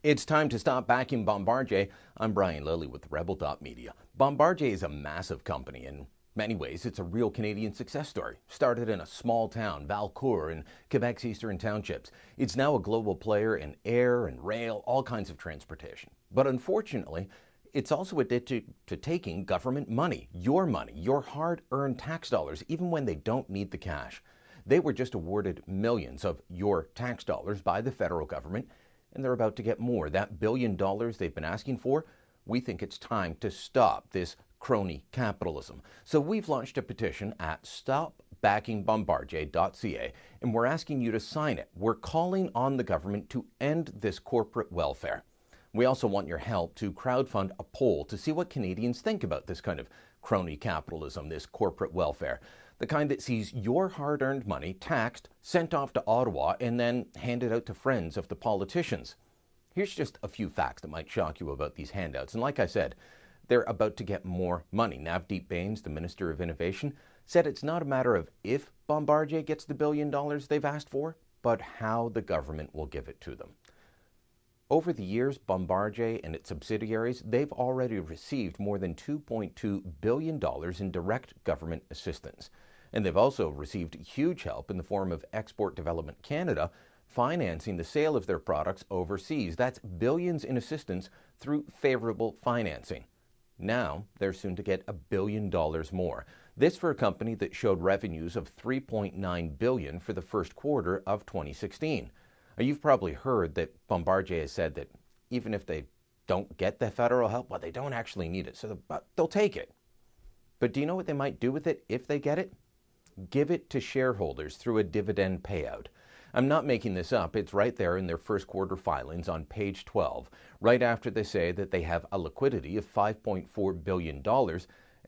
It's time to stop backing Bombardier. I'm Brian Lilly with Rebel.media. Bombardier is a massive company. In many ways, it's a real Canadian success story. Started in a small town, Valcourt, in Quebec's eastern townships. It's now a global player in air and rail, all kinds of transportation. But unfortunately, it's also addicted to taking government money, your hard-earned tax dollars, even when they don't need the cash. They were just awarded millions of your tax dollars by the federal government, and they're about to get more. That $1 billion they've been asking for, we think it's time to stop this crony capitalism. So we've launched a petition at stopbackingbombardier.ca, and we're asking you to sign it. We're calling on the government to end this corporate welfare. We also want your help to crowdfund a poll to see what Canadians think about this kind of crony capitalism, this corporate welfare. The kind that sees your hard-earned money taxed, sent off to Ottawa, and then handed out to friends of the politicians. Here's just a few facts that might shock you about these handouts. And like I said, they're about to get more money. Navdeep Bains, the Minister of Innovation, said it's not a matter of if Bombardier gets the $1 billion they've asked for, but how the government will give it to them. Over the years, Bombardier and its subsidiaries, they've already received more than $2.2 billion in direct government assistance. And they've also received huge help in the form of Export Development Canada, financing the sale of their products overseas. That's billions in assistance through favorable financing. Now, they're soon to get $1 billion more. This for a company that showed revenues of $3.9 billion for the first quarter of 2016. Now, you've probably heard that Bombardier has said that even if they don't get the federal help, well, they don't actually need it, so they'll take it. But do you know what they might do with it if they get it? Give it to shareholders through a dividend payout. I'm not making this up. It's right there in their first quarter filings on page 12, right after they say that they have a liquidity of $5.4 billion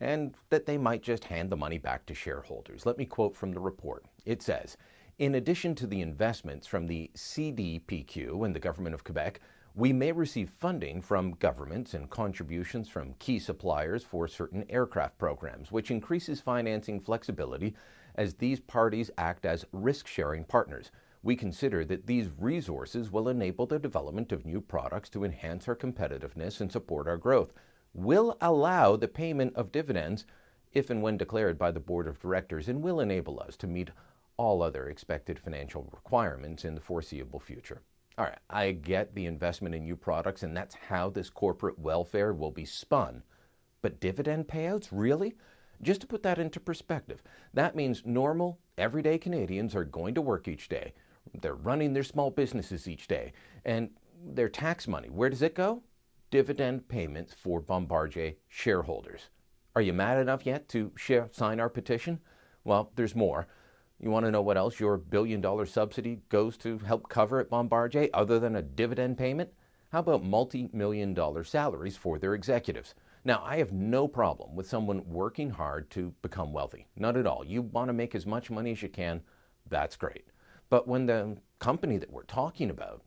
and that they might just hand the money back to shareholders. Let me quote from the report. It says, in addition to the investments from the CDPQ and the Government of Quebec, we may receive funding from governments and contributions from key suppliers for certain aircraft programs, which increases financing flexibility as these parties act as risk-sharing partners. We consider that these resources will enable the development of new products to enhance our competitiveness and support our growth. Will allow the payment of dividends if and when declared by the Board of Directors, and will enable us to meet all other expected financial requirements in the foreseeable future. All right, I get the investment in new products, and that's how this corporate welfare will be spun. But dividend payouts, really? Just to put that into perspective, that means normal, everyday Canadians are going to work each day. They're running their small businesses each day. And their tax money, where does it go? Dividend payments for Bombardier shareholders. Are you mad enough yet to sign our petition? Well, there's more. You want to know what else your $1 billion subsidy goes to help cover at Bombardier other than a dividend payment? How about multi-million-dollar salaries for their executives? Now, I have no problem with someone working hard to become wealthy. Not at all. You want to make as much money as you can, that's great. But when the company that we're talking about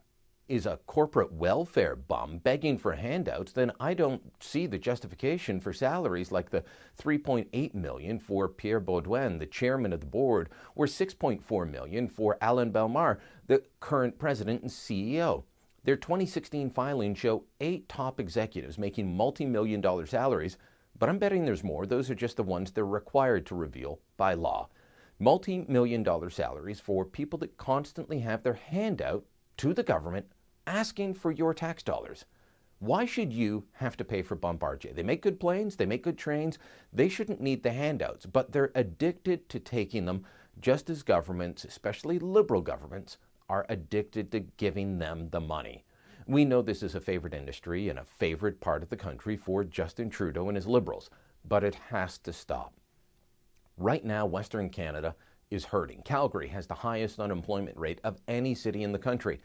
is a corporate welfare bum begging for handouts, then I don't see the justification for salaries like the $3.8 million for Pierre Beaudoin, the chairman of the board, or $6.4 million for Alain Bellemare, the current president and CEO. Their 2016 filings show 8 top executives making multi-million-dollar salaries, but I'm betting there's more. Those are just the ones they're required to reveal by law. Multi-million-dollar salaries for people that constantly have their hand out to the government asking for your tax dollars. Why should you have to pay for Bombardier? They make good planes, they make good trains, they shouldn't need the handouts, but they're addicted to taking them just as governments, especially liberal governments, are addicted to giving them the money. We know this is a favorite industry and a favorite part of the country for Justin Trudeau and his liberals, but it has to stop. Right now, Western Canada is hurting. Calgary has the highest unemployment rate of any city in the country.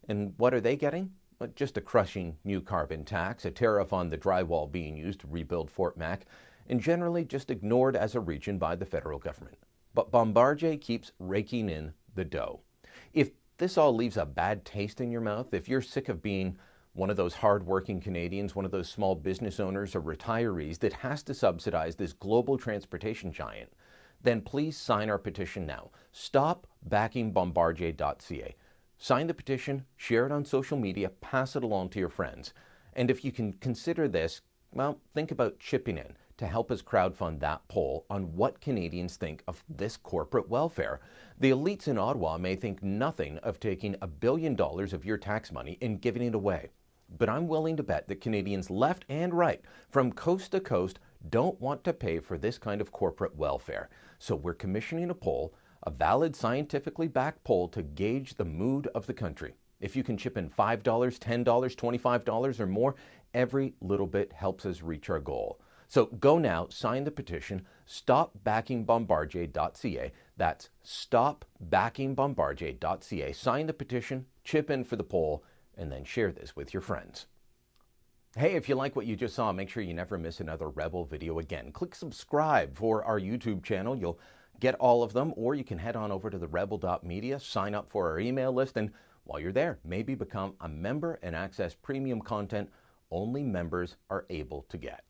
And what are they getting? Well, just a crushing new carbon tax, a tariff on the drywall being used to rebuild Fort Mac, and generally just ignored as a region by the federal government. But Bombardier keeps raking in the dough. If this all leaves a bad taste in your mouth, if you're sick of being one of those hard-working Canadians, one of those small business owners or retirees that has to subsidize this global transportation giant, then please sign our petition now. Stop backingbombardier.ca. Sign the petition, share it on social media, pass it along to your friends. And if you can consider this, well, think about chipping in to help us crowdfund that poll on what Canadians think of this corporate welfare. The elites in Ottawa may think nothing of taking $1 billion of your tax money and giving it away. But I'm willing to bet that Canadians left and right, from coast to coast, don't want to pay for this kind of corporate welfare. So we're commissioning a poll, a valid, scientifically backed poll to gauge the mood of the country. If you can chip in $5, $10, $25 or more, every little bit helps us reach our goal. So go now, sign the petition, stopbackingbombardier.ca. That's stopbackingbombardier.ca. Sign the petition, chip in for the poll, and then share this with your friends. Hey, if you like what you just saw, make sure you never miss another Rebel video again. Click subscribe for our YouTube channel. You'll get all of them, or you can head on over to the rebel.media, sign up for our email list, and while you're there, maybe become a member and access premium content only members are able to get.